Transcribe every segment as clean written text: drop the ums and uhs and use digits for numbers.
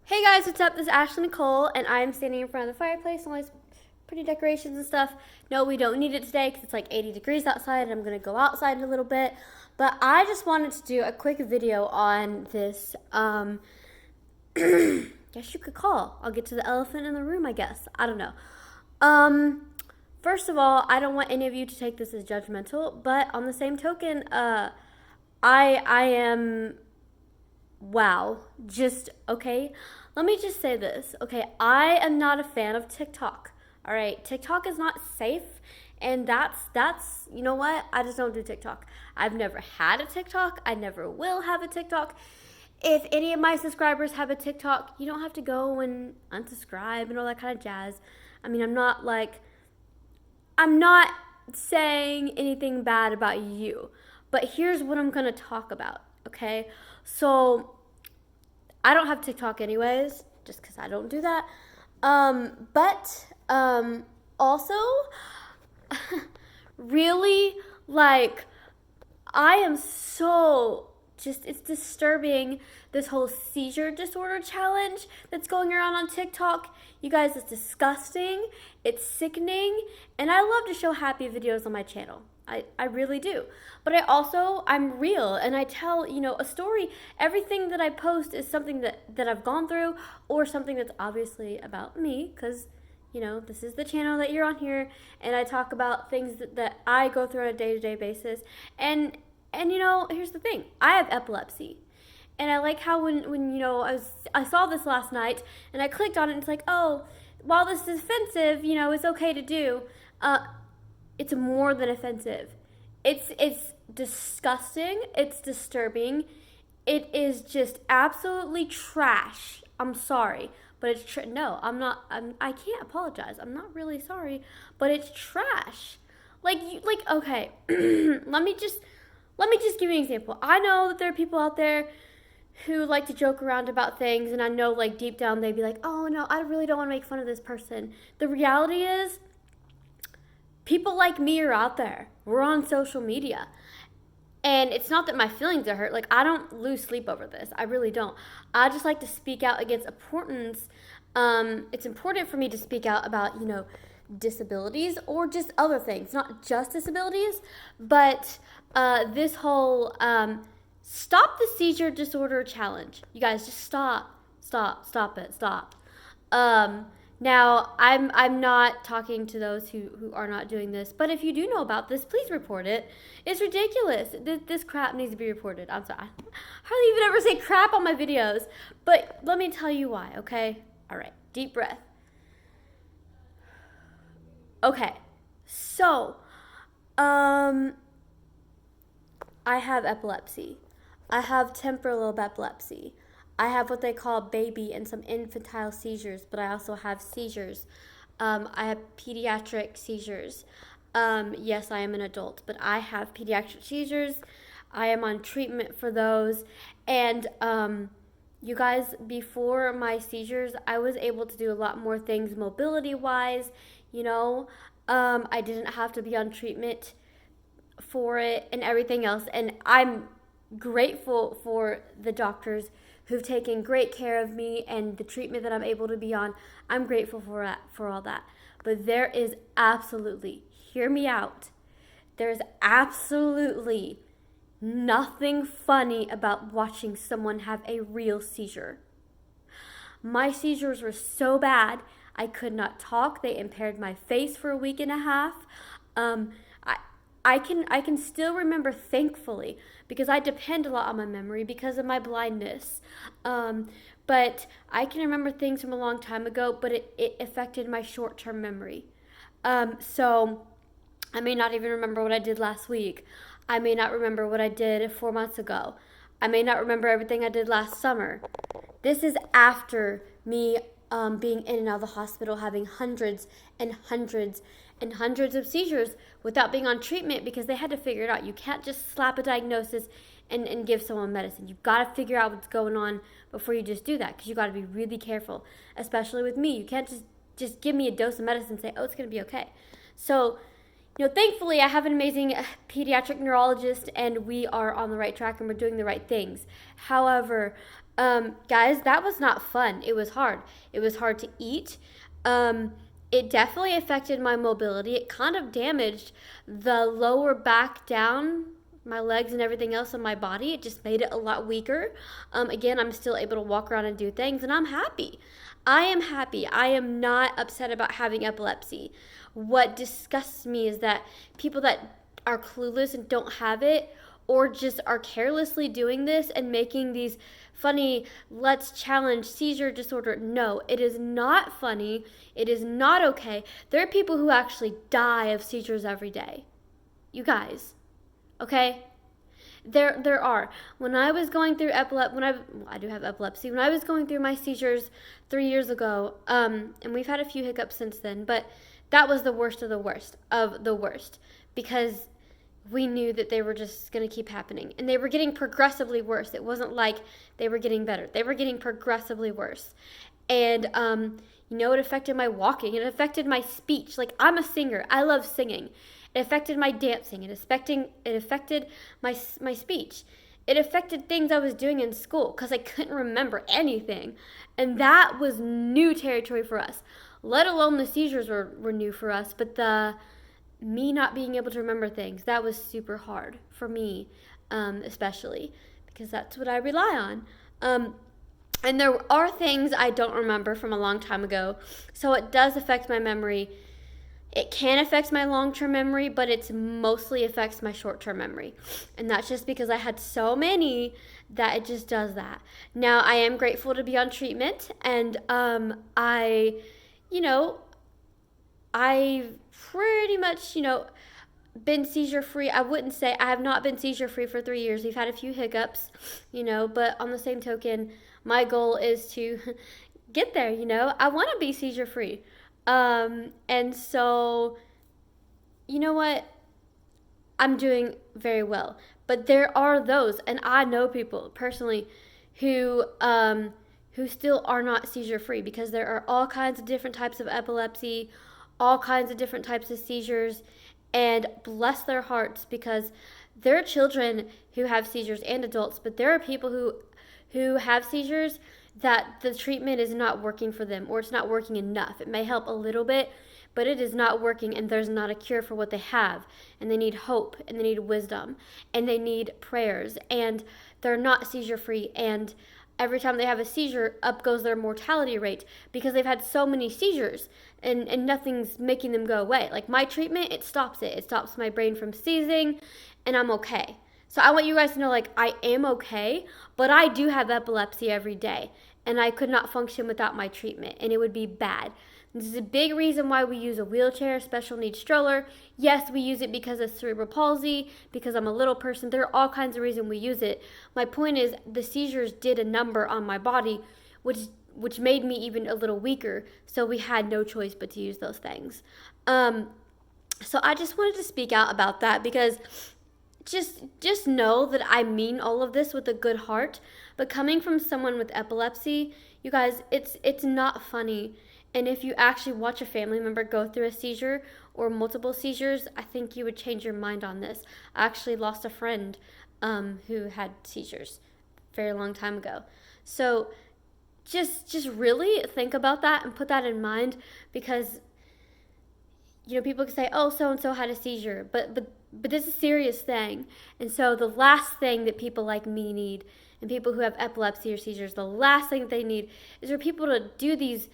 Hey guys, what's up? This is Ashley Nicole, and I'm standing in front of the fireplace. All these pretty decorations and stuff. No, we don't need it today because it's like 80 degrees outside, and I'm gonna go outside in a little bit. But I just wanted to do a quick video on this. Guess you could call. I'll get to the elephant in the room. I guess I don't know. First of all, I don't want any of you to take this as judgmental, but on the same token, I am wow. Just okay. Let me just say this. Okay, I am not a fan of TikTok. All right, TikTok is not safe, and that's you know what? I just don't do TikTok. I've never had a TikTok. I never will have a TikTok. If any of my subscribers have a TikTok, you don't have to go and unsubscribe and all that kind of jazz. I mean, I'm not saying anything bad about you, but here's what I'm gonna talk about, okay? So, I don't have TikTok anyways, just because I don't do that. But also, really, like, I am so just, it's disturbing this whole seizure disorder challenge that's going around on TikTok. You guys, it's disgusting, it's sickening, and I love to show happy videos on my channel. I really do. But I'm real and I tell, a story. Everything that I post is something that I've gone through or something that's obviously about me because, this is the channel that you're on here and I talk about things that I go through on a day-to-day basis. And here's the thing. I have epilepsy. And I like how when I saw this last night and I clicked on it and it's like, oh, while this is offensive, it's okay to do. It's more than offensive. It's disgusting. It's disturbing. It is just absolutely trash. I'm sorry, but it's no. I can't apologize. I'm not really sorry, but it's trash. Okay. let me just give you an example. I know that there are people out there who like to joke around about things, and I know like deep down they'd be like, oh no, I really don't want to make fun of this person. The reality is, people like me are out there. We're on social media. And it's not that my feelings are hurt. Like, I don't lose sleep over this. I really don't. I just like to speak out against importance. It's important for me to speak out about, disabilities or just other things. Not just disabilities, but this whole stop the seizure disorder challenge. You guys, just stop it, stop. Now, I'm not talking to those who are not doing this, but if you do know about this, please report it. It's ridiculous. This crap needs to be reported. I'm sorry. I hardly even ever say crap on my videos, but let me tell you why, okay? All right, deep breath. Okay, so, I have epilepsy. I have temporal lobe epilepsy. I have what they call baby and some infantile seizures, but I also have seizures. I have pediatric seizures. Yes, I am an adult, but I have pediatric seizures. I am on treatment for those. And you guys, before my seizures, I was able to do a lot more things mobility-wise. I didn't have to be on treatment for it and everything else. And I'm grateful for the doctors who've taken great care of me and the treatment that I'm able to be on. I'm grateful for all that. But there is absolutely, hear me out, there's absolutely nothing funny about watching someone have a real seizure. My seizures were so bad, I could not talk. They impaired my face for a week and a half. I can still remember, thankfully, because I depend a lot on my memory because of my blindness. But I can remember things from a long time ago, but it affected my short-term memory. So I may not even remember what I did last week. I may not remember what I did 4 months ago. I may not remember everything I did last summer. This is after me being in and out of the hospital, having hundreds and hundreds and hundreds of seizures without being on treatment because they had to figure it out. You can't just slap a diagnosis and give someone medicine. You've got to figure out what's going on before you just do that because you got to be really careful, especially with me. You can't just give me a dose of medicine and say, oh, it's going to be okay. So, thankfully I have an amazing pediatric neurologist and we are on the right track and we're doing the right things. However, Guys, that was not fun. It was hard. It was hard to eat. Um, it definitely affected my mobility. It kind of damaged the lower back down, my legs and everything else on my body. It just made it a lot weaker. Again, I'm still able to walk around and do things, and I'm happy. I am happy. I am not upset about having epilepsy. What disgusts me is that people that are clueless and don't have it, or just are carelessly doing this and making these funny let's challenge seizure disorder. No, it is not funny. It is not okay. There are people who actually die of seizures every day. You guys, okay? There are. When I was going through I do have epilepsy. When I was going through my seizures 3 years ago, and we've had a few hiccups since then, but that was the worst of the worst of the worst, because we knew that they were just going to keep happening, and they were getting progressively worse. It wasn't like they were getting better. They were getting progressively worse. And it affected my walking. It affected my speech. Like, I'm a singer. I love singing. It affected my dancing. It affected my speech. It affected things I was doing in school because I couldn't remember anything. And that was new territory for us. Let alone the seizures were new for us, but me not being able to remember things, that was super hard for me, especially because that's what I rely on. And there are things I don't remember from a long time ago, so it does affect my memory. It can affect my long-term memory, but it mostly affects my short-term memory. And that's just because I had so many that it just does that. Now, I am grateful to be on treatment, and I've pretty much, been seizure-free. I wouldn't say I have not been seizure-free for 3 years. We've had a few hiccups, but on the same token, my goal is to get there, I want to be seizure-free. And so, you know what? I'm doing very well. But there are those, and I know people personally who still are not seizure-free, because there are all kinds of different types of epilepsy, all kinds of different types of seizures, and bless their hearts, because there are children who have seizures and adults, but there are people who have seizures that the treatment is not working for them, or it's not working enough. It may help a little bit, but it is not working, and there's not a cure for what they have, and they need hope, and they need wisdom, and they need prayers, and they're not seizure-free, and every time they have a seizure, up goes their mortality rate, because they've had so many seizures, and nothing's making them go away. Like, my treatment, it stops it. It stops my brain from seizing, and I'm okay. So I want you guys to know, like, I am okay, but I do have epilepsy every day, and I could not function without my treatment, and it would be bad. This is a big reason why we use a wheelchair, special needs stroller. Yes, we use it because of cerebral palsy, because I'm a little person. There are all kinds of reasons we use it. My point is, the seizures did a number on my body, which made me even a little weaker, so we had no choice but to use those things. So I just wanted to speak out about that, because just know that I mean all of this with a good heart, but coming from someone with epilepsy, you guys, it's not funny. And if you actually watch a family member go through a seizure or multiple seizures, I think you would change your mind on this. I actually lost a friend who had seizures a very long time ago. So just really think about that and put that in mind, because people can say, oh, so-and-so had a seizure, but this is a serious thing. And so the last thing that people like me need, and people who have epilepsy or seizures, the last thing that they need is for people to do these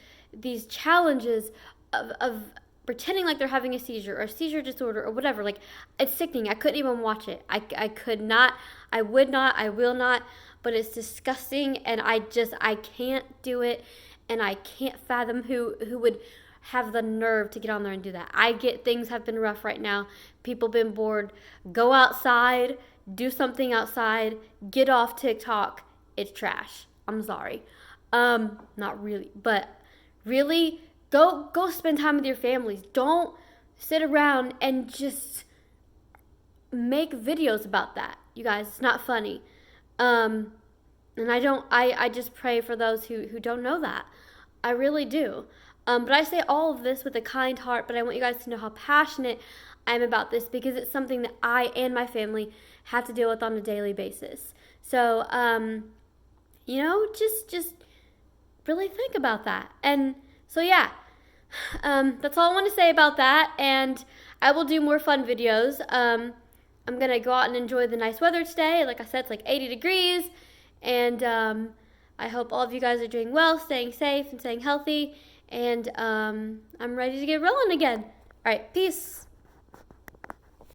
challenges of pretending like they're having a seizure or a seizure disorder or whatever. Like, it's sickening. I couldn't even watch it. I could not. I would not. I will not. But it's disgusting, and I can't do it, and I can't fathom who would have the nerve to get on there and do that. I get things have been rough right now. People been bored. Go outside. Do something outside. Get off TikTok. It's trash. I'm sorry. Not really, but really, go spend time with your families. Don't sit around and just make videos about that. You guys, it's not funny. And I just pray for those who don't know that. I really do. But I say all of this with a kind heart, but I want you guys to know how passionate I am about this, because it's something that I and my family have to deal with on a daily basis. So, You know, just really think about that. And so yeah, that's all I want to say about that. And I will do more fun videos. I'm gonna go out and enjoy the nice weather today. Like I said, it's like 80 degrees, and I hope all of you guys are doing well, staying safe and staying healthy. And I'm ready to get rolling again. All right, peace.